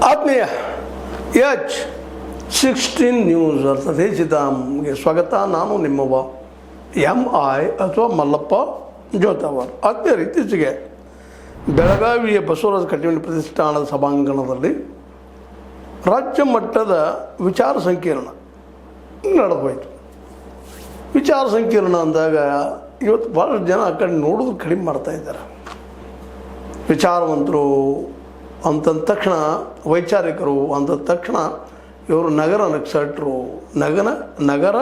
ಆತ್ಮೀಯ H16 news ಅರ್ಥಾತ್ ದೇಶಿತಾಮ್ಗೆ ಸ್ವಾಗತ. ನಾನು ನಿಮ್ಮವ MI ಅಥವಾ ಮಲ್ಲಪ್ಪ ಜೋತಾವರ್. ಆತ್ಮೀಯರು, ಇತ್ತೀಚೆಗೆ ಬೆಳಗಾವಿಯ ಬಸವರಾಜ ಕಟ್ಟಿಮನಿ ಪ್ರತಿಷ್ಠಾನದ ಸಭಾಂಗಣದಲ್ಲಿ ರಾಜ್ಯ ಮಟ್ಟದ ವಿಚಾರ ಸಂಕಿರಣ ನಡೆದೋಯ್ತು. ವಿಚಾರ ಸಂಕಿರಣ ಅಂದಾಗ ಇವತ್ತು ಭಾಳಷ್ಟು ಜನ ಆ ಕಡೆ ನೋಡೋದು ಕಡಿಮೆ ಮಾಡ್ತಾಯಿದ್ದಾರೆ. ವಿಚಾರವಂತರು ಅಂತಂದ ತಕ್ಷಣ, ವೈಚಾರಿಕರು ಅಂದ ತಕ್ಷಣ ಇವರು ನಗರ ನಕ್ಸಲೈಟರು, ನಗರ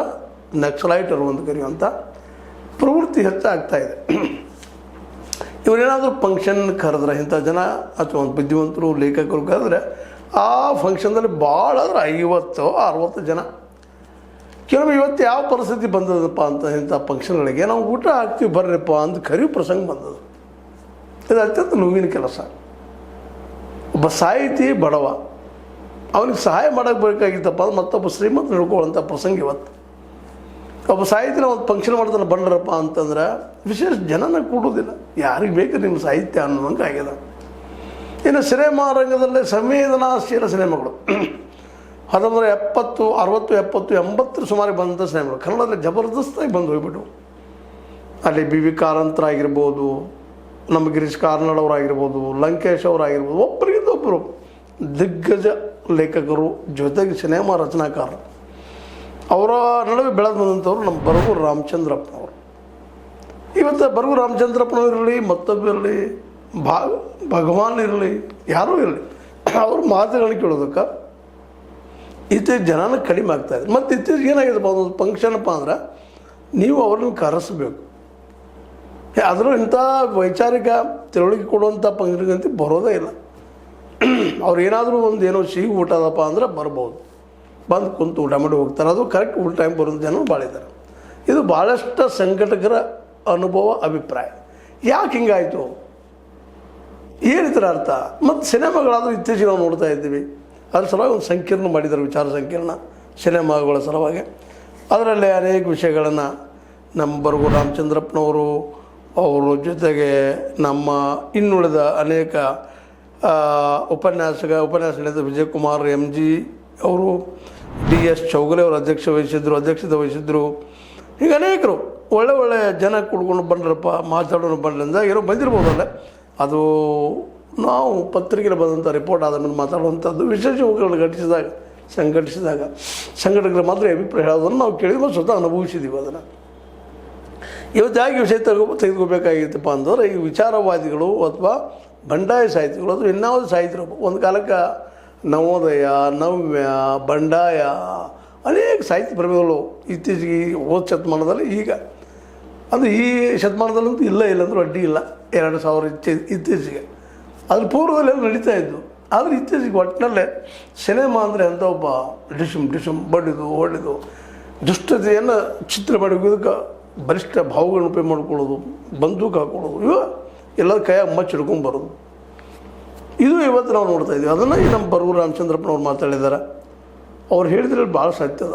ನಕ್ಸಲೈಟರು ಅಂತ ಕರೆಯುವಂಥ ಪ್ರವೃತ್ತಿ ಹೆಚ್ಚಾಗ್ತಾಯಿದೆ. ಇವರೇನಾದರೂ ಫಂಕ್ಷನ್ ಕರೆದ್ರೆ, ಇಂಥ ಜನ ಅಥವಾ ಒಂದು ಬುದ್ಧಿವಂತರು ಲೇಖಕರು ಕರೆದ್ರೆ ಆ ಫಂಕ್ಷನ್ದಲ್ಲಿ ಭಾಳ ಅಂದ್ರೆ 50-60 ಜನ. ಕೆಲವೊಮ್ಮೆ ಇವತ್ತು ಯಾವ ಪರಿಸ್ಥಿತಿ ಬಂದದಪ್ಪ ಅಂತ ಇಂಥ ಫಂಕ್ಷನ್ಗಳಿಗೆ ನಾವು ಊಟ ಹಾಕ್ತೀವಿ ಬರ್ರಿಪ್ಪ ಅಂತ ಕರೆಯೋ ಪ್ರಸಂಗ ಬಂದದ್ದು. ಇದು ಅತ್ಯಂತ ನೋವಿನ ಕೆಲಸ. ಒಬ್ಬ ಸಾಹಿತಿ ಬಡವ, ಅವನಿಗೆ ಸಹಾಯ ಮಾಡೋಕ್ಕೆ ಬೇಕಾಗಿತ್ತಪ್ಪ ಅದು ಮತ್ತೊಬ್ಬ ಶ್ರೀಮಂತ ಹಿಡ್ಕೊಳ್ಳೋಂಥ ಪ್ರಸಂಗ ಇವತ್ತು. ಒಬ್ಬ ಸಾಹಿತ್ಯನ ಒಂದು ಫಂಕ್ಷನ್ ಮಾಡ್ತಾನೆ ಬಂದ್ರಪ್ಪ ಅಂತಂದ್ರೆ ವಿಶೇಷ ಜನನ ಕೂಡೋದಿಲ್ಲ. ಯಾರಿಗೆ ಬೇಕು ನಿಮ್ಮ ಸಾಹಿತ್ಯ ಅನ್ನೋಂಗೆ ಆಗ್ಯದ. ಇನ್ನು ಸಿನಿಮಾ ರಂಗದಲ್ಲೇ ಸಂವೇದನಾಶೀಲ ಸಿನಿಮಾಗಳು 1970, 60, 70, 80 ಸುಮಾರಿಗೆ ಬಂದಂಥ ಸಿನಿಮಾಗಳು ಕನ್ನಡದಲ್ಲಿ ಜಬರ್ದಸ್ತಾಗಿ ಬಂದು ಹೋಗ್ಬಿಟ್ಟು. ಅಲ್ಲಿ BV ಕಾರಂತರಾಗಿರ್ಬೋದು, ನಮ್ಮ ಗಿರೀಶ್ ಕಾರ್ನಾಡ್ ಅವರಾಗಿರ್ಬೋದು, ಲಂಕೇಶ್ ಅವರಾಗಿರ್ಬೋದು, ಒಬ್ಬರಿಗಿಂತ ಒಬ್ಬರು ದಿಗ್ಗಜ ಲೇಖಕರು ಜೊತೆಗೆ ಸಿನಿಮಾ ರಚನಾಕಾರರು. ಅವರ ನಡುವೆ ಬೆಳೆದು ಬಂದಂಥವ್ರು ನಮ್ಮ ಬರಗೂರು ರಾಮಚಂದ್ರಪ್ಪನವರು. ಇವತ್ತು ಬರಗೂರು ರಾಮಚಂದ್ರಪ್ಪನವ್ರು ಇರಲಿ, ಮತ್ತೊಬ್ಬಿರಲಿ, ಭಗವಾನ್ ಇರಲಿ, ಯಾರೂ ಇರಲಿ, ಅವ್ರ ಮಾತುಗಳನ್ನ ಕೇಳೋದಕ್ಕೆ ಇತ್ತೀಚೆಗೆ ಜನನ ಕಡಿಮೆ ಆಗ್ತಾಯಿದೆ. ಮತ್ತು ಇತ್ತೀಚೆಗೆ ಏನಾಗಿದೆಪ್ಪ, ಒಂದು ಫಂಕ್ಷನಪ್ಪ ಅಂದ್ರೆ ನೀವು ಅವ್ರನ್ನ ಕರೆಸಬೇಕು. ಆದರೂ ಇಂಥ ವೈಚಾರಿಕ ತಿಳುವಳಿಕೆ ಕೊಡುವಂಥ ಫಂಕ್ಷನ್ಗಂತೂ ಬರೋದೇ ಇಲ್ಲ. ಅವ್ರು ಏನಾದರೂ ಒಂದು ಏನೋ ಸಿಹಿ ಊಟ ಅದಪ್ಪ ಅಂದ್ರೆ ಬರ್ಬೋದು, ಬಂದು ಕುಂತು ಊಟ ಮಾಡಿ ಹೋಗ್ತಾರೆ. ಅದು ಕರೆಕ್ಟ್ ಊಟ ಟೈಮ್ ಬರೋದು ಜನ ಭಾಳ ಇದ್ದಾರೆ. ಇದು ಭಾಳಷ್ಟು ಸಂಕಟಕರ ಅನುಭವ, ಅಭಿಪ್ರಾಯ. ಯಾಕೆ ಹಿಂಗಾಯಿತು, ಏನಿತರ ಅರ್ಥ? ಮತ್ತು ಸಿನಿಮಾಗಳಾದರೂ ಇತ್ತೀಚೆಗೆ ನಾವು ನೋಡ್ತಾ ಇದ್ದೀವಿ. ಅದ್ರ ಸಲುವಾಗಿ ಒಂದು ಸಂಕೀರ್ಣ ಮಾಡಿದ್ದಾರೆ, ವಿಚಾರ ಸಂಕೀರ್ಣ ಸಿನಿಮಾಗಳ ಸಲುವಾಗಿ. ಅದರಲ್ಲಿ ಅನೇಕ ವಿಷಯಗಳನ್ನು ನಮ್ಮ ಬರಗೂರು ರಾಮಚಂದ್ರಪ್ಪನವರು, ಅವರು ಜೊತೆಗೆ ನಮ್ಮ ಇನ್ನುಳಿದ ಅನೇಕ ಉಪನ್ಯಾಸ ನೀಡಿದ ವಿಜಯಕುಮಾರ್ MG ಅವರು, DS ಚೌಗಲೆ ಅವರು ಅಧ್ಯಕ್ಷತೆ ವಹಿಸಿದ್ರು. ಈಗ ಅನೇಕರು ಒಳ್ಳೆ ಜನ ಕುಡ್ಕೊಂಡು ಬಂದ್ರಪ್ಪ, ಮಾತಾಡೋನು ಬಂದ್ರಿಂದ ಏನೋ ಬಂದಿರ್ಬೋದಲ್ಲ. ಅದು ನಾವು ಪತ್ರಿಕೆಯಲ್ಲಿ ಬಂದಂಥ ರಿಪೋರ್ಟ್ ಆದ ಮೇಲೆ ಮಾತಾಡುವಂಥದ್ದು ವಿಶೇಷಗಳನ್ನು ಸಂಘಟಿಸಿದಾಗ ಸಂಘಟಕರು ಮಾತ್ರ ಅಭಿಪ್ರಾಯ ಹೇಳೋದನ್ನು ನಾವು ಕೇಳಿದ್ಮೇಲೆ ಸ್ವತಃ ಅನುಭವಿಸಿದ್ದೀವಿ. ಅದನ್ನು ಇವತ್ತು ಯಾಕೆ ವಿಷಯ ತೆಗೆದುಕೋಬೇಕಾಗಿತ್ತಪ್ಪ ಅಂದ್ರೆ, ಈ ವಿಚಾರವಾದಿಗಳು ಅಥವಾ ಬಂಡಾಯ ಸಾಹಿತಿಗಳು ಅಥವಾ ಇನ್ಯಾವುದು ಸಾಹಿತ್ಯರು ಒಂದು ಕಾಲಕ್ಕೆ ನವೋದಯ, ನವ್ಯ, ಬಂಡಾಯ ಅನೇಕ ಸಾಹಿತ್ಯ ಪ್ರಭೇದಗಳು ಇತ್ತೀಚೆಗೆ ಹೋದ ಶತಮಾನದಲ್ಲಿ, ಈಗ ಅದು ಈ ಶತಮಾನದಲ್ಲಂತೂ ಇಲ್ಲ ಅಂದರೂ ಅಡ್ಡಿ ಇಲ್ಲ. 2000 ಇತ್ತೀಚೆಗೆ ಅದ್ರ ಪೂರ್ವದಲ್ಲಿ ಎಲ್ಲ ನಡೀತಾ ಇದ್ದು. ಆದರೆ ಇತ್ತೀಚೆಗೆ ಒಟ್ಟಿನಲ್ಲೇ ಸಿನಿಮಾ ಅಂದರೆ ಅಂತ ಒಬ್ಬ ಡಿಶಮ್ ಬಡಿದು ಹೊಡೆದು ದುಷ್ಟತೆಯನ್ನು ಚಿತ್ರ ಮಾಡಿ ಇದಕ್ಕೆ ಬಲಿಷ್ಠ ಭಾವಗಳನ್ನ ಉಪಯೋಗ ಮಾಡ್ಕೊಳ್ಳೋದು, ಬಂದೂಕು ಹಾಕ್ಕೊಳ್ಳೋದು, ಇವ ಎಲ್ಲರ ಕೈಯಾಗ ಮಚ್ಚ ಹಿಡ್ಕೊಂಬರೋದು, ಇದು ಇವತ್ತು ನಾವು ನೋಡ್ತಾ ಇದ್ದೀವಿ. ಅದನ್ನು ಈ ನಮ್ಮ ಬರಗೂರು ರಾಮಚಂದ್ರಪ್ಪನವ್ರು ಮಾತಾಡಿದ್ದಾರೆ. ಅವ್ರು ಹೇಳಿದ್ರಲ್ಲಿ ಭಾಳ ಸತ್ಯದ.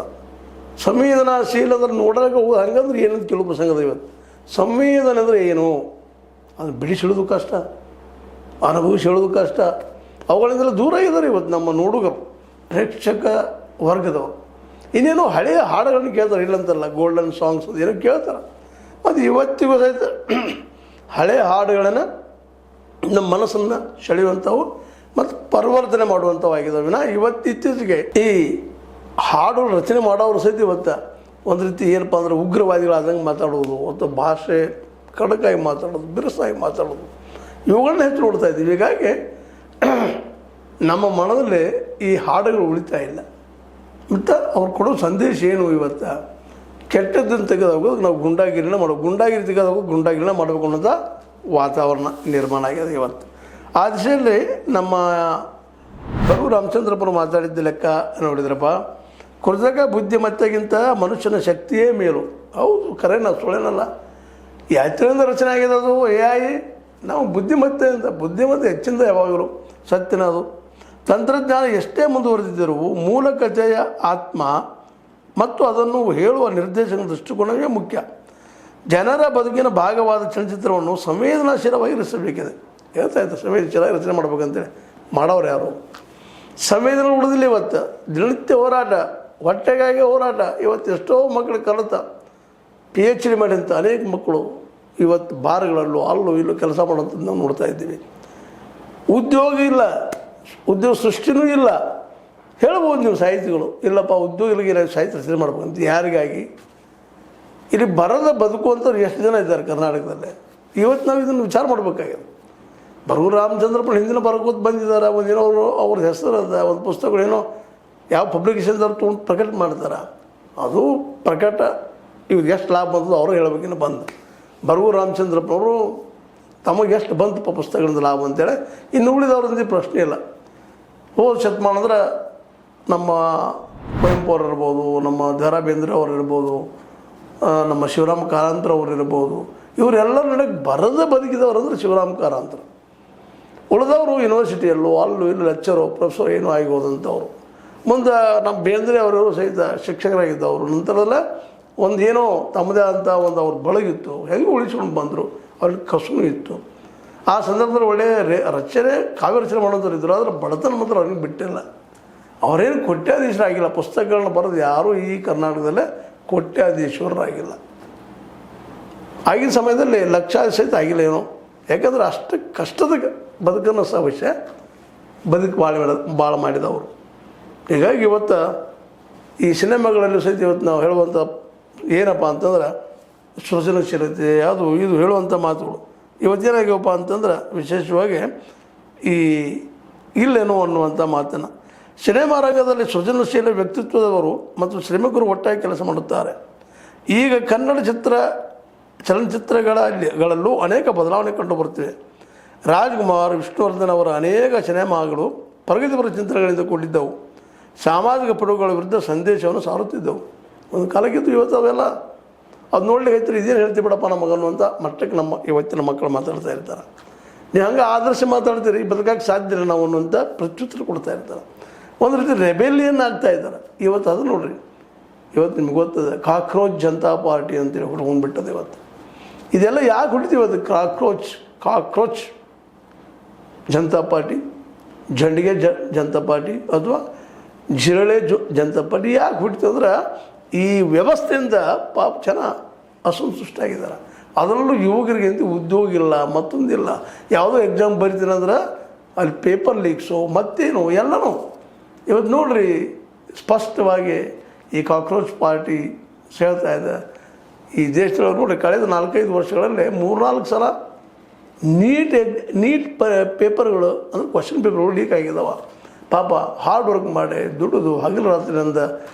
ಸಂವೇದನಾಶೀಲದ್ರೆ ನೋಡೋಕೆ ಹಂಗಂದ್ರೆ ಏನಂತ ಕೆಲವು ಪ್ರಸಂಗದ. ಇವತ್ತು ಸಂವೇದನೆ ಅಂದರೆ ಏನು, ಅದು ಬಿಡಿಸಿ ಹೇಳೋದು ಕಷ್ಟ, ಅನುಭವಿಸಿ ಹೇಳೋದು ಕಷ್ಟ. ಅವುಗಳಿಂದೆಲ್ಲ ದೂರ ಇದ್ದಾರೆ ಇವತ್ತು ನಮ್ಮ ನೋಡುಗರು, ಪ್ರೇಕ್ಷಕ ವರ್ಗದವರು. ಇನ್ನೇನೋ ಹಳೆಯ ಹಾಡುಗಳನ್ನು ಕೇಳ್ತಾರೆ, ಇಲ್ಲಂತಲ್ಲ, ಗೋಲ್ಡನ್ ಸಾಂಗ್ಸ್ ಅದು ಏನೋ ಕೇಳ್ತಾರೆ. ಮತ್ತು ಇವತ್ತಿಗೂ ಸಹಿತ ಹಳೆಯ ಹಾಡುಗಳನ್ನು ನಮ್ಮ ಮನಸ್ಸನ್ನು ಸೆಳೆಯುವಂಥವು ಮತ್ತು ಪರಿವರ್ತನೆ ಮಾಡುವಂಥವಾಗಿದ್ದಾವೆ ವಿನ ಇತ್ತೀಚೆಗೆ ಈ ಹಾಡು ರಚನೆ ಮಾಡೋರು ಸಹಿತ ಇವತ್ತು ಒಂದು ರೀತಿ ಏನಪ್ಪ ಅಂದರೆ ಉಗ್ರವಾದಿಗಳಾದಂಗೆ ಮಾತಾಡೋದು, ಅಥವಾ ಭಾಷೆ ಕಡಕಾಗಿ ಮಾತಾಡೋದು, ಬಿರುಸಾಗಿ ಮಾತಾಡೋದು, ಇವುಗಳನ್ನ ಹೆಚ್ಚು ನೋಡ್ತಾ ಇದ್ದೀವಿ. ಹೀಗಾಗಿ ನಮ್ಮ ಮನದಲ್ಲಿ ಈ ಹಾಡುಗಳು ಉಳಿತಾ ಇಲ್ಲ. ಮತ್ತು ಅವ್ರು ಕೊಡೋ ಸಂದೇಶ ಏನು, ಇವತ್ತು ಕೆಟ್ಟದ್ದನ್ನು ತೆಗೆದೋಗೋದು ನಾವು ಗುಂಡಾಗಿರಿನ ತೆಗೆದೋಗೋದು ಗುಂಡಾಗಿರಿನ ಮಾಡಬೇಕು ಅನ್ನೋದು ವಾತಾವರಣ ನಿರ್ಮಾಣ ಆಗಿದೆ ಇವತ್ತು. ಆ ದಿಶೆಯಲ್ಲಿ ನಮ್ಮ ಬರಗೂರು ರಾಮಚಂದ್ರಪ್ಪರು ಮಾತಾಡಿದ್ದ ಲೆಕ್ಕ ನೋಡಿದ್ರಪ್ಪ, ಕೃತಕ ಬುದ್ಧಿಮತ್ತೆಗಿಂತ ಮನುಷ್ಯನ ಶಕ್ತಿಯೇ ಮೇಲು. ಹೌದು, ಕರೆನ ಸುಳ್ಳೇನಲ್ಲ. ಯಾತ್ರೆಯಿಂದ ರಚನೆ ಆಗಿದೆ ಅದು AI. ನಾವು ಬುದ್ಧಿಮತ್ತೆ ಹೆಚ್ಚಿಂದ ಯಾವಾಗಲೂ ಸತ್ಯನ ಅದು. ತಂತ್ರಜ್ಞಾನ ಎಷ್ಟೇ ಮುಂದುವರೆದಿದ್ದರೂ ಮೂಲ ಕಥೆಯ ಆತ್ಮ ಮತ್ತು ಅದನ್ನು ಹೇಳುವ ನಿರ್ದೇಶನ ದೃಷ್ಟಿಕೋನವೇ ಮುಖ್ಯ. ಜನರ ಬದುಕಿನ ಭಾಗವಾದ ಚಲನಚಿತ್ರವನ್ನು ಸಂವೇದನಾಶೀಲವಾಗಿ ರಚಿಸಬೇಕಿದೆ. ಹೇಳ್ತಾ ಇತ್ತು ಸಂವೇದನಶೀಲವಾಗಿ ರಚನೆ ಮಾಡ್ಬೇಕಂತೇಳಿ. ಮಾಡೋರು ಯಾರು? ಸಂವೇದನೆ ಉಳಿದಿಲ್ಲ. ಇವತ್ತು ದಿನನಿತ್ಯ ಹೋರಾಟ, ಹೊಟ್ಟೆಗಾಗಿ ಹೋರಾಟ. ಇವತ್ತು ಎಷ್ಟೋ ಮಕ್ಕಳು ಕಲಿತ PhD ಮಾಡಿದಂಥ ಅನೇಕ ಮಕ್ಕಳು ಇವತ್ತು ಬಾರ್ಗಳಲ್ಲೂ ಅಲ್ಲೂ ಇಲ್ಲೂ ಕೆಲಸ ಮಾಡೋಂಥದ್ದು ನಾವು ನೋಡ್ತಾ ಇದ್ದೀವಿ. ಉದ್ಯೋಗ ಇಲ್ಲ, ಉದ್ಯೋಗ ಸೃಷ್ಟಿನೂ ಇಲ್ಲ. ಹೇಳ್ಬೋದು ನೀವು ಸಾಹಿತಿಗಳು, ಇಲ್ಲಪ್ಪ ಉದ್ಯೋಗಿಗಳಿಗೆ ಸಾಹಿತ್ಯ ರಚನೆ ಮಾಡ್ಬೇಕಂತ. ಯಾರಿಗಾಗಿ? ಇಲ್ಲಿ ಬರದ ಬದುಕುವಂಥವ್ರು ಎಷ್ಟು ಜನ ಇದ್ದಾರೆ ಕರ್ನಾಟಕದಲ್ಲೇ? ಇವತ್ತು ನಾವು ಇದನ್ನು ವಿಚಾರ ಮಾಡಬೇಕಾಗಿದೆ. ಬರಗೂರು ರಾಮಚಂದ್ರಪ್ಪ ಹಿಂದಿನ ಬರ್ಕೋತ ಬಂದಿದ್ದಾರೆ. ಒಂದೇನೋ ಅವ್ರ ಹೆಸರು ಅದ, ಒಂದು ಪುಸ್ತಕಗಳೇನೋ ಯಾವ ಪಬ್ಲಿಕೇಶನ್ದವ್ರು ತೊಗೊಂಡು ಪ್ರಕಟ ಮಾಡ್ತಾರೆ. ಅದು ಪ್ರಕಟ ಇವ್ರಿಗೆ ಎಷ್ಟು ಲಾಭ ಬಂತದ್ದು ಅವರು ಹೇಳ್ಬೇಕಿನ್ನು ಬಂದು. ಬರಗೂರು ರಾಮಚಂದ್ರಪ್ಪನವರು ತಮಗೆ ಎಷ್ಟು ಬಂತಪ್ಪ ಪುಸ್ತಕಗಳಿಂದ ಲಾಭ ಅಂತೇಳಿ. ಇನ್ನು ಉಳಿದವ್ರಿಂದ ಪ್ರಶ್ನೆ ಇಲ್ಲ. ಹೋದ ಶತಮಾನ ಅಂದ್ರೆ ನಮ್ಮ ಕುವೆಂಪು ಅವ್ರು ಇರ್ಬೋದು, ನಮ್ಮ ದ ರಾ ಬೇಂದ್ರೆ ಅವ್ರು ಇರ್ಬೋದು, ನಮ್ಮ ಶಿವರಾಮ ಕಾರಂತರ ಅವ್ರು ಇರ್ಬೋದು. ಇವರೆಲ್ಲರ ನಡೆಗೆ ಬರದ ಬದುಕಿದವರು ಅಂದರೆ ಶಿವರಾಮ ಕಾರಂತರ. ಉಳಿದವರು ಯೂನಿವರ್ಸಿಟಿಯಲ್ಲೂ ಅಲ್ಲೂ ಇಲ್ಲೂ ಲೆಕ್ಚರು ಪ್ರೊಫೆಸರ್ ಏನೂ ಆಗಿ ಹೋದಂಥವ್ರು. ಮುಂದೆ ನಮ್ಮ ಬೇಂದ್ರೆ ಅವರವರು ಸಹಿತ ಶಿಕ್ಷಕರಾಗಿದ್ದವರು. ನಂತರದಲ್ಲ ಒಂದು ಏನೋ ತಮ್ಮದೇ ಅಂತ ಒಂದು ಅವ್ರ ಬಳಗಿತ್ತು, ಹೆಂಗೆ ಉಳಿಸ್ಕೊಂಡು ಬಂದರು. ಅವ್ರಿಗೆ ಕಸುನು ಇತ್ತು. ಆ ಸಂದರ್ಭದಲ್ಲಿ ಒಳ್ಳೆಯ ರಚನೆ ಕಾವ್ಯ ರಚನೆ ಮಾಡೋಂಥವ್ರು ಇದ್ದರು. ಆದರೆ ಬಡತನ ಮಾತ್ರ ಅವ್ರಿಗೆ ಬಿಟ್ಟಿಲ್ಲ. ಅವರೇನು ಕೋಟ್ಯಾಧೀಶರಾಗಿಲ್ಲ. ಪುಸ್ತಕಗಳನ್ನ ಬರೆದು ಯಾರೂ ಈ ಕರ್ನಾಟಕದಲ್ಲೇ ಕೋಟ್ಯಾಧೀಶ್ವರರಾಗಿಲ್ಲ. ಆಗಿನ ಸಮಯದಲ್ಲಿ ಲಕ್ಷಾಧೀಶ ಸಹಿತ ಆಗಿಲ್ಲ ಏನೋ. ಯಾಕಂದರೆ ಅಷ್ಟು ಕಷ್ಟದ ಬದುಕನ್ನು ಅವಶ್ಯ ಬದುಕು ಭಾಳ ಮಾಡಿದವರು. ಹೀಗಾಗಿ ಇವತ್ತು ಈ ಸಿನಿಮಾಗಳಲ್ಲಿ ಸಹಿತ ಇವತ್ತು ನಾವು ಹೇಳುವಂಥ ಏನಪ್ಪ ಅಂತಂದ್ರೆ ಸೃಜನಶೀಲತೆ ಅದು ಇದು ಹೇಳುವಂಥ ಮಾತುಗಳು ಇವತ್ತೇನಾಗ್ಯವಪ್ಪ ಅಂತಂದ್ರೆ ವಿಶೇಷವಾಗಿ ಈ ಇಲ್ಲೇನೋ ಅನ್ನುವಂಥ ಮಾತನ್ನು. ಸಿನಿಮಾ ರಂಗದಲ್ಲಿ ಸೃಜನಶೀಲ ವ್ಯಕ್ತಿತ್ವದವರು ಮತ್ತು ಶ್ರಮಿಕರು ಒಟ್ಟಾಗಿ ಕೆಲಸ ಮಾಡುತ್ತಾರೆ. ಈಗ ಕನ್ನಡ ಚಲನಚಿತ್ರಗಳಲ್ಲೂ ಅನೇಕ ಬದಲಾವಣೆ ಕಂಡು ಬರುತ್ತಿವೆ. ರಾಜ್ಕುಮಾರ್, ವಿಷ್ಣುವರ್ಧನ್ ಅವರ ಅನೇಕ ಸಿನಿಮಾಗಳು ಪ್ರಗತಿಪರ ಚಿಂತನೆಗಳಿಂದ ಕೂಡಿದ್ದವು. ಸಾಮಾಜಿಕ ಪಿಡುಗುಗಳ ವಿರುದ್ಧ ಸಂದೇಶವನ್ನು ಸಾರುತ್ತಿದ್ದವು. ಒಂದು ಕಾಲಕ್ಕಿದ್ದು ಇವತ್ತು ಅವೆಲ್ಲ ಅದು ನೋಡ್ಲಿಕ್ಕೆ ಐತ್ರಿ, ಇದೇನು ಹೇಳ್ತೀವಿ ಬಿಡಪ್ಪ ನಮ್ಮ ಮಗನು ಅಂತ ಮಟ್ಟಕ್ಕೆ ನಮ್ಮ ಇವತ್ತಿನ ಮಕ್ಕಳು ಮಾತಾಡ್ತಾ ಇರ್ತಾರೆ. ನೀವು ಹಂಗೆ ಆದರ್ಶ ಮಾತಾಡ್ತೀರಿ, ಬದುಕಕ್ಕೆ ಸಾಧ್ಯ ಇಲ್ಲ ನಾವು ಅನ್ನುವಂಥ ಪ್ರತ್ಯುತ್ತರ ಕೊಡ್ತಾ ಇರ್ತಾರೆ. ಒಂದು ರೀತಿ ರೆಬೆಲಿಯನ್ ಆಗ್ತಾ ಇದ್ದಾರೆ. ಇವತ್ತು ಅದು ನೋಡ್ರಿ, ಇವತ್ತು ನಿಮ್ಗೆ ಗೊತ್ತದೆ ಕಾಕ್ರೋಚ್ ಜನತಾ ಪಾರ್ಟಿ ಅಂತೇಳಿ ಹುಡ್ಕೊಂಡ್ಬಿಟ್ಟದೆ. ಇವತ್ತು ಇದೆಲ್ಲ ಯಾಕೆ ಹುಡ್ತೀವಿ? ಅದು ಕಾಕ್ರೋಚ್ ಜನತಾ ಪಾರ್ಟಿ, ಜಂಡಿಗೆ ಜನತಾ ಪಾರ್ಟಿ ಅಥವಾ ಜಿರಳೆ ಜನತಾ ಪಾರ್ಟಿ ಯಾಕೆ ಹುಡ್ತೀವಿ ಅಂದ್ರೆ ಈ ವ್ಯವಸ್ಥೆಯಿಂದ ಪಾಪ ಜನ ಅಸಂತುಷ್ಟಾಗಿದ್ದಾರೆ. ಅದರಲ್ಲೂ ಯುವಕರಿಗೆ ಅಂತ ಉದ್ಯೋಗ ಇಲ್ಲ, ಮತ್ತೊಂದಿಲ್ಲ. ಯಾವುದೋ ಎಕ್ಸಾಮ್ ಬರಿತೀನಂದ್ರೆ ಅಲ್ಲಿ ಪೇಪರ್ ಲೀಕ್ಸು ಮತ್ತೇನು ಎಲ್ಲನೂ ಇವತ್ತು ನೋಡ್ರಿ ಸ್ಪಷ್ಟವಾಗಿ ಈ ಕಾಕ್ರೋಚ್ ಪಾರ್ಟಿ ಹೇಳ್ತಾ ಇದೆ. ಈ ದೇಶದೊಳಗೆ ನೋಡಿ ಕಳೆದ 4-5 ವರ್ಷಗಳಲ್ಲಿ 3-4 ಸಲ ನೀಟ್ ಪೇಪರ್ಗಳು ಅಂದರೆ ಕ್ವಶನ್ ಪೇಪರ್ಗಳು ಲೀಕ್ ಆಗಿದ್ದಾವೆ. ಪಾಪ ಹಾರ್ಡ್ ವರ್ಕ್ ಮಾಡಿ ದುಡಿದು ಹಗಲು ರಾತ್ರಿಯಿಂದ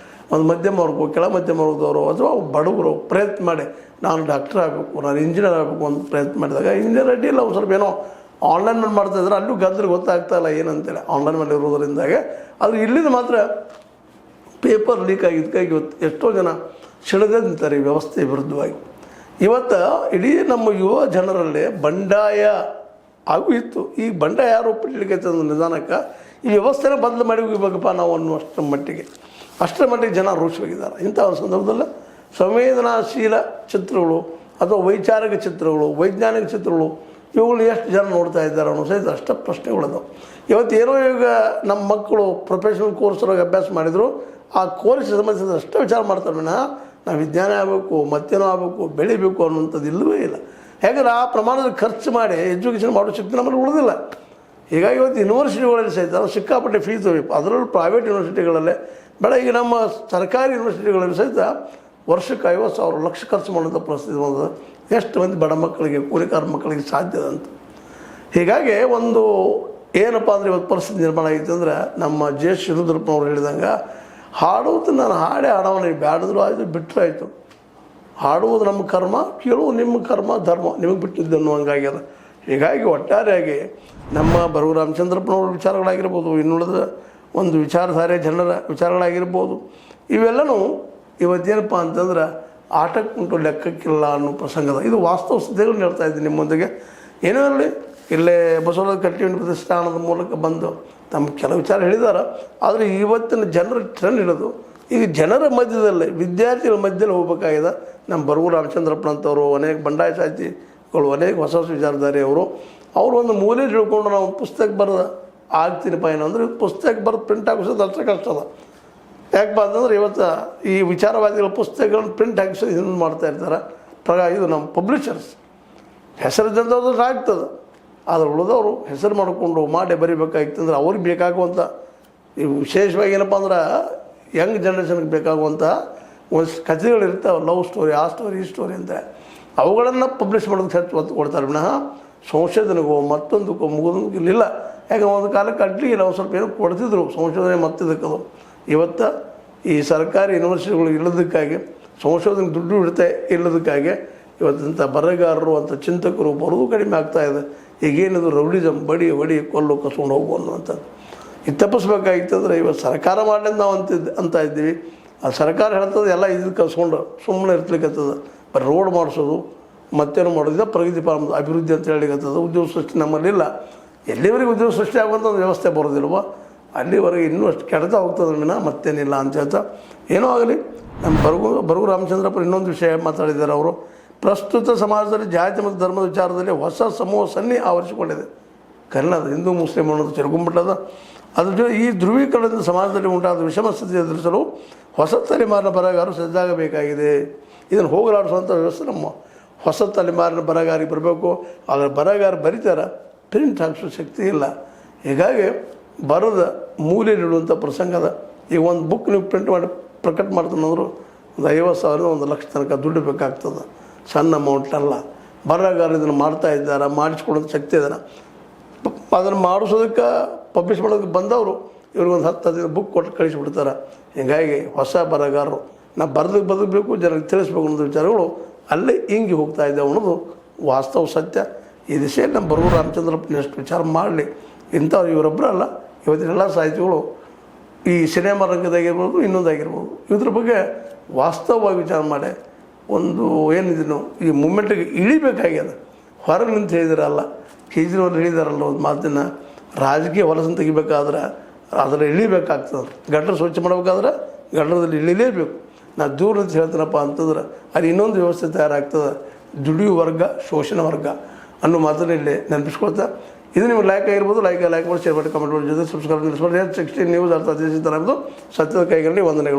ಒಂದು ಮಧ್ಯಮ ವರ್ಗು, ಕೆಳ ಮಧ್ಯಮ ವರ್ಗದವರು ಅಥವಾ ಬಡವರು ಪ್ರಯತ್ನ ಮಾಡಿ ನಾನು ಡಾಕ್ಟರ್ ಆಗಬೇಕು, ನಾನು ಇಂಜಿನಿಯರ್ ಆಗಬೇಕು ಅಂತ ಪ್ರಯತ್ನ ಮಾಡಿದಾಗ ಇಂಜಿನಿಯರ್ ಅಡ್ಡಿ ಇಲ್ಲ. ಸ್ವಲ್ಪ ಏನೋ ಆನ್ಲೈನ್ ಮೇಲೆ ಮಾಡ್ತಾಯಿದ್ರೆ ಅಲ್ಲೂ ಗದ್ದರಿಗೆ ಗೊತ್ತಾಗ್ತಾ ಇಲ್ಲ ಏನಂತೇಳಿ ಆನ್ಲೈನ್ ಮೇಲೆ ಇರೋದರಿಂದಾಗೆ. ಆದರೆ ಇಲ್ಲಿಂದ ಮಾತ್ರ ಪೇಪರ್ ಲೀಕ್ ಆಗಿದ್ದಕ್ಕಾಗಿ ಇವತ್ತು ಎಷ್ಟೋ ಜನ ಸಿಡಿದೇ ನಿಂತಾರೆ ಈ ವ್ಯವಸ್ಥೆ ವಿರುದ್ಧವಾಗಿ. ಇವತ್ತು ಇಡೀ ನಮ್ಮ ಯುವ ಜನರಲ್ಲಿ ಬಂಡಾಯ ಆಗು ಇತ್ತು. ಈ ಬಂಡಾಯ ಯಾರು ಒಪ್ಪಿಡ್ಲಿಕ್ಕೆ ನಿಧಾನಕ್ಕೆ ಈ ವ್ಯವಸ್ಥೆನ ಬದಲು ಮಾಡಿ ಹೋಗ್ಬೇಕಪ್ಪ ನಾವು ಅನ್ನುವಷ್ಟರ ಮಟ್ಟಿಗೆ ಜನ ರೋಷವಾಗಿದ್ದಾರೆ. ಇಂಥ ಒಂದು ಸಂದರ್ಭದಲ್ಲಿ ಸಂವೇದನಾಶೀಲ ಚಿತ್ರಗಳು ಅಥವಾ ವೈಚಾರಿಕ ಚಿತ್ರಗಳು, ವೈಜ್ಞಾನಿಕ ಚಿತ್ರಗಳು ಇವುಗಳು ಎಷ್ಟು ಜನ ನೋಡ್ತಾ ಇದ್ದಾರೆ ಅನ್ನೋ ಸಹಿತ ಅಷ್ಟು ಪ್ರಶ್ನೆಗಳದಾವೆ. ಇವತ್ತೇನೋ ಈಗ ನಮ್ಮ ಮಕ್ಕಳು ಪ್ರೊಫೆಷನಲ್ ಕೋರ್ಸ್ಗಳಿಗೆ ಅಭ್ಯಾಸ ಮಾಡಿದರು, ಆ ಕೋರ್ಸ್ ಸಂಬಂಧಿಸಿದ ಅಷ್ಟೇ ವಿಚಾರ ಮಾಡ್ತಾರೆ ವಿನಃ ನಾವು ವಿಜ್ಞಾನ ಆಗಬೇಕು, ಮತ್ತೇನೋ ಆಗಬೇಕು, ಬೆಳಿಬೇಕು ಅನ್ನುವಂಥದ್ದು ಇಲ್ಲವೇ ಇಲ್ಲ. ಯಾಕಂದ್ರೆ ಆ ಪ್ರಮಾಣದ ಖರ್ಚು ಮಾಡಿ ಎಜುಕೇಷನ್ ಮಾಡೋ ಶಕ್ತಿ ನಮ್ಮಲ್ಲಿ ಉಳಿದಿಲ್ಲ. ಹೀಗಾಗಿ ಇವತ್ತು ಯೂನಿವರ್ಸಿಟಿಗಳಲ್ಲಿ ಸಹಿತ ಸಿಕ್ಕಾಪಟ್ಟೆ ಫೀಸ್ ಹೋಗ್ಬೇಕು. ಅದರಲ್ಲೂ ಪ್ರೈವೇಟ್ ಯೂನಿವರ್ಸಿಟಿಗಳಲ್ಲೇ ಬೇಡ. ಈಗ ನಮ್ಮ ಸರ್ಕಾರಿ ಯೂನಿವರ್ಸಿಟಿಗಳಲ್ಲಿ ಸಹಿತ ವರ್ಷಕ್ಕೆ 50,000 ಲಕ್ಷ ಖರ್ಚು ಮಾಡುವಂಥ ಪರಿಸ್ಥಿತಿ ಬಂದ. ಎಷ್ಟು ಮಂದಿ ಬಡ ಮಕ್ಕಳಿಗೆ, ಕೂಲಿಕಾರ ಮಕ್ಕಳಿಗೆ ಸಾಧ್ಯದ ಅಂತ. ಹೀಗಾಗಿ ಒಂದು ಏನಪ್ಪ ಅಂದರೆ ಇವತ್ತು ಪರಿಸ್ಥಿತಿ ನಿರ್ಮಾಣ ಆಗಿತ್ತು ಅಂದರೆ ನಮ್ಮ ಜೆ ಶಿರುದ್ರಪ್ಪನವ್ರು ಹೇಳಿದಂಗೆ ಹಾಡುವುದು ನಾನು ಹಾಡೇ ಹಾಡೋಣ, ಬ್ಯಾಡಿದ್ರು ಆಯಿತು ಬಿಟ್ಟರೆ ಆಯಿತು. ಹಾಡುವುದು ನಮ್ಮ ಕರ್ಮ, ಕೇಳುವುದು ನಿಮ್ಮ ಕರ್ಮ ಧರ್ಮ ನಿಮಗೆ ಬಿಟ್ಟಿದ್ದು ಅನ್ನುವಂಗಾಗ್ಯದ. ಹೀಗಾಗಿ ಒಟ್ಟಾರೆಯಾಗಿ ನಮ್ಮ ಬರಗೂರು ರಾಮಚಂದ್ರಪ್ಪನವ್ರ ವಿಚಾರಗಳಾಗಿರ್ಬೋದು, ಇನ್ನುಳಿದ ಒಂದು ವಿಚಾರಧಾರೆ ಜನರ ವಿಚಾರಗಳಾಗಿರ್ಬೋದು, ಇವೆಲ್ಲನೂ ಇವತ್ತೇನಪ್ಪ ಅಂತಂದ್ರೆ ಆಟಕ್ಕುಂಟು ಲೆಕ್ಕಕ್ಕಿಲ್ಲ ಅನ್ನೋ ಪ್ರಸಂಗದ ಇದು ವಾಸ್ತವ ಸ್ಥಿತಿಗಳನ್ನ ಹೇಳ್ತಾ ಇದ್ದೀನಿ ನಿಮ್ಮೊಂದಿಗೆ. ಏನೋ ಇರಲಿ, ಇಲ್ಲೇ ಬಸವರಾಜ ಕಟ್ಟಿಮನಿ ಪ್ರತಿಷ್ಠಾನದ ಮೂಲಕ ಬಂದು ತಮ್ಮ ಕೆಲವು ವಿಚಾರ ಹೇಳಿದ್ದಾರೆ. ಆದರೆ ಇವತ್ತಿನ ಜನರ ಟ್ರೆಂಡ್ ಹಿಡಿದು ಈಗ ಜನರ ಮಧ್ಯದಲ್ಲೇ ವಿದ್ಯಾರ್ಥಿಗಳ ಮಧ್ಯದಲ್ಲಿ ಹೋಗ್ಬೇಕಾಗಿದೆ. ನಮ್ಮ ಬರಗೂರು ರಾಮಚಂದ್ರಪ್ಪನಂಥವ್ರು, ಅನೇಕ ಬಂಡಾಯ ಸಾಹಿತಿಗಳು, ಅನೇಕ ಹೊಸ ವಿಚಾರಧಾರೆಯವರು, ಅವರು ಒಂದು ಮೂಲೆ ತಿಳ್ಕೊಂಡು ನಾವು ಪುಸ್ತಕ ಬರೆದ ಆಗ್ತೀನಪ್ಪ ಏನಂದ್ರೆ ಪುಸ್ತಕ ಬರೆದು ಪ್ರಿಂಟ್ ಹಾಕಿಸೋದು ಅಷ್ಟೇ ಕಷ್ಟ ಅದ. ಯಾಕಪ್ಪ ಅಂತಂದ್ರೆ ಇವತ್ತು ಈ ವಿಚಾರವಾದಿಗಳ ಪುಸ್ತಕಗಳನ್ನು ಪ್ರಿಂಟ್ ಹಾಕಿಸೋದು ಹಿಂದೆ ಮಾಡ್ತಾ ಇರ್ತಾರೆ. ಇದು ನಮ್ಮ ಪಬ್ಲಿಷರ್ಸ್ ಹೆಸರು ಜನದವ್ರದ್ದು ಆಗ್ತದೆ, ಆದರೆ ಉಳಿದವರು ಹೆಸರು ಮಾಡಿಕೊಂಡು ಮಾಡಿ ಬರಿಬೇಕಾಗಿತ್ತಂದ್ರೆ ಅವ್ರಿಗೆ ಬೇಕಾಗುವಂಥ ಈ ವಿಶೇಷವಾಗಿ ಏನಪ್ಪ ಅಂದ್ರೆ ಯಂಗ್ ಜನ್ರೇಷನ್ಗೆ ಬೇಕಾಗುವಂಥ ಒಂದು ಕಥೆಗಳಿರ್ತಾವೆ, ಲವ್ ಸ್ಟೋರಿ, ಆ ಸ್ಟೋರಿ, ಈ ಸ್ಟೋರಿ ಅಂತ ಅವುಗಳನ್ನು ಪಬ್ಲಿಷ್ ಮಾಡೋದಕ್ಕೆ ಹೆಚ್ಚು ಒತ್ತು ಕೊಡ್ತಾರೆ ವಿನಃ ಸಂಶೋಧನೆಗೋ ಮತ್ತೊಂದಕ್ಕೋ ಮುಗೋದಕ್ಕೂ ಇಲ್ಲಿಲ್ಲ. ಯಾಕಂದ್ರೆ ಒಂದು ಕಾಲಕ್ಕೆ ಅಡ್ಲಿ ನಾವು ಸ್ವಲ್ಪ ಏನೋ ಕೊಡ್ತಿದ್ರು ಸಂಶೋಧನೆ ಮತ್ತಿದ್ದಕ್ಕದು. ಇವತ್ತು ಈ ಸರ್ಕಾರಿ ಯೂನಿವರ್ಸಿಟಿಗಳು ಇಲ್ಲದಕ್ಕಾಗಿ ಸಂಶೋಧನೆ ದುಡ್ಡು ಇಡ್ತಾ ಇಲ್ಲದಕ್ಕಾಗಿ ಇವತ್ತಂಥ ಬರಹಗಾರರು ಅಂತ ಚಿಂತಕರು ಬರೋದು ಕಡಿಮೆ ಆಗ್ತಾಯಿದೆ. ಈಗೇನಿದು ರೌಡಿಸಮ್, ಬಡಿ ಹೊಡಿ ಕೊಲ್ಲು ಕಸ್ಕೊಂಡು ಹೋಗು ಅನ್ನುವಂಥದ್ದು ಇದು ತಪ್ಪಿಸ್ಬೇಕಾಗಿತ್ತಂದ್ರೆ ಇವತ್ತು ಸರ್ಕಾರ ಮಾಡಲಿ ನಾವು ಅಂತ ಇದ್ದೀವಿ. ಆ ಸರ್ಕಾರ ಹೇಳ್ತದೆ ಎಲ್ಲ ಇದಕ್ಕೆ ಕಸ್ಕೊಂಡು ಸುಮ್ಮನೆ ಇರ್ಲಿಕ್ಕತ್ತದ. ಬರೀ ರೋಡ್ ಮಾಡಿಸೋದು ಮತ್ತೇನು ಮಾಡೋದಿಲ್ಲ, ಪ್ರಗತಿ ಅಭಿವೃದ್ಧಿ ಅಂತ ಹೇಳಿಕತ್ತದ. ಉದ್ಯೋಗ ಸೃಷ್ಟಿ ನಮ್ಮಲ್ಲಿಲ್ಲ. ಎಲ್ಲಿವರೆಗೆ ಉದ್ಯೋಗ ಸೃಷ್ಟಿ ಆಗುವಂಥ ಒಂದು ವ್ಯವಸ್ಥೆ ಬರೋದಿಲ್ವ ಅಲ್ಲಿವರೆಗೆ ಇನ್ನೂ ಅಷ್ಟು ಕೆಡ್ತಾ ಹೋಗ್ತದೆ ವಿನ ಮತ್ತೇನಿಲ್ಲ ಅಂತ ಹೇಳ್ತಾ. ಏನೋ ಆಗಲಿ, ನಮ್ಮ ಬರಗು ರಾಮಚಂದ್ರಪ್ಪ ಇನ್ನೊಂದು ವಿಷಯ ಮಾತಾಡಿದ್ದಾರೆ ಅವರು. ಪ್ರಸ್ತುತ ಸಮಾಜದಲ್ಲಿ ಜಾತಿ ಮತ್ತು ಧರ್ಮದ ವಿಚಾರದಲ್ಲಿ ಹೊಸ ಸಮೂಹ ಸನ್ನಿ ಆವರಿಸಿಕೊಂಡಿದೆ. ಕನ್ನಡ ಹಿಂದೂ ಮುಸ್ಲಿಂ ಅನ್ನೋದು ತಿರ್ಕೊಂಡ್ಬಿಟ್ಟದ. ಅದ್ರ ಜೊತೆ ಈ ಧ್ರುವೀಕರಣದಿಂದ ಸಮಾಜದಲ್ಲಿ ಉಂಟಾದ ವಿಷಮ ಸ್ಥಿತಿ ಎದುರಿಸಲು ಹೊಸ ತಲೆಮಾರಿನ ಬರಹಗಾರರು ಸಜ್ಜಾಗಬೇಕಾಗಿದೆ. ಇದನ್ನು ಹೋಗಲಾಡಿಸುವಂಥ ವ್ಯವಸ್ಥೆ ನಮ್ಮ ಹೊಸ ತಲೆಮಾರಿನ ಬರಹಗಾರಿಗೆ ಬರಬೇಕು. ಅದರ ಬರಹಗಾರ ಬರೀತಾರೆ, ಪ್ರಿಂಟ್ ಹಾಕಿಸೋ ಶಕ್ತಿ ಇಲ್ಲ. ಹೀಗಾಗಿ ಬರದ ಮೂಲೆಯಲ್ಲಿಡುವಂಥ ಪ್ರಸಂಗದ ಈಗ ಒಂದು ಬುಕ್ ನೀವು ಪ್ರಿಂಟ್ ಮಾಡಿ ಪ್ರಕಟ ಮಾಡ್ತಾನಂದ್ರು ಒಂದು 50,000 1 ಲಕ್ಷ ತನಕ ದುಡ್ಡು ಬೇಕಾಗ್ತದೆ. ಸಣ್ಣ ಅಮೌಂಟ್ ಅಲ್ಲ. ಬರಹಗಾರ ಇದನ್ನು ಮಾಡ್ತಾ ಇದ್ದಾರೆ, ಮಾಡಿಸ್ಕೊಡೋದು ಶಕ್ತಿ ಇದ್ದಾನೆ. ಅದನ್ನು ಮಾಡಿಸೋದಕ್ಕೆ ಪಬ್ಲಿಷ್ ಮಾಡೋದಕ್ಕೆ ಬಂದವರು ಇವ್ರಿಗೊಂದು 10-15 ಬುಕ್ ಕೊಟ್ಟು ಕಳಿಸಿಬಿಡ್ತಾರೆ. ಹೀಗಾಗಿ ಹೊಸ ಬರಹಗಾರರು ನಾವು ಬದುಕಬೇಕು, ಜನರಿಗೆ ತಿಳಿಸ್ಬೇಕು ಅನ್ನೋದು ವಿಚಾರಗಳು ಅಲ್ಲೇ ಹಿಂಗೆ ಹೋಗ್ತಾ ಇದ್ದಾವೆ ಅನ್ನೋದು ವಾಸ್ತವ ಸತ್ಯ. ಈ ದಿಶೆಯಲ್ಲಿ ನಮ್ಮ ಬರಗು ರಾಮಚಂದ್ರಪ್ಪ ಎಷ್ಟು ವಿಚಾರ ಮಾಡಲಿ. ಇಂಥವ್ರು ಇವರೊಬ್ಬರಲ್ಲ, ಇವತ್ತಿನೆಲ್ಲ ಸಾಹಿತಿಗಳು ಈ ಸಿನಿಮಾ ರಂಗದಾಗಿರ್ಬೋದು, ಇನ್ನೊಂದಾಗಿರ್ಬೋದು, ಇದ್ರ ಬಗ್ಗೆ ವಾಸ್ತವವಾಗಿ ವಿಚಾರ ಮಾಡಿ ಒಂದು ಏನಿದೆಯೋ ಈ ಮೂಮೆಂಟಿಗೆ ಇಳಿಬೇಕಾಗ್ಯದ. ಹೊರಗೆ ನಿಂತು ಹೇಳಿದಾರಲ್ಲ, ಕೇಜ್ರಿವಾಲ್ ಹೇಳಿದಾರಲ್ಲ ಒಂದು ಮಾತಿನ, ರಾಜಕೀಯ ಹೊಲಸನ್ನು ತೆಗಿಬೇಕಾದ್ರೆ ಅದರ ಇಳಿಬೇಕಾಗ್ತದೆ. ಗಟ್ಟರ ಸ್ವಚ್ಛ ಮಾಡಬೇಕಾದ್ರೆ ಗಟ್ಟರದಲ್ಲಿ ಇಳಿಲೇಬೇಕು. ನಾನು ದೂರ ನಿಂತು ಹೇಳ್ತೀನಪ್ಪ ಅಂತಂದ್ರೆ ಅಲ್ಲಿ ಇನ್ನೊಂದು ವ್ಯವಸ್ಥೆ ತಯಾರಾಗ್ತದೆ, ದುಡಿಯುವ ವರ್ಗ, ಶೋಷಣ ವರ್ಗ ಅನ್ನೋ ಮಾತನ್ನು ಇಲ್ಲಿ ನೆನಪಿಸ್ಕೊಳ್ತಾ, ಇದು ನಿಮ್ಗೆ ಲೈಕ್ ಆಗಿರ್ಬೋದು, ಲೈಕ್ ಮಾಡಿ, ಶೇರ್ ಮಾಡಿ, ಕಮೆಂಟ್ ಮಾಡಿ, ಜೊತೆ ಸಬ್ಸ್ಕ್ರೈಬ್ ನಿಲ್ಲಿಸ್ಬೋದು. 16 ನ್ಯೂಸ್ ಅರ್ಥ ಸತ್ಯದ ಕೈಗಳಲ್ಲಿ ವಂದನೆಗಳು.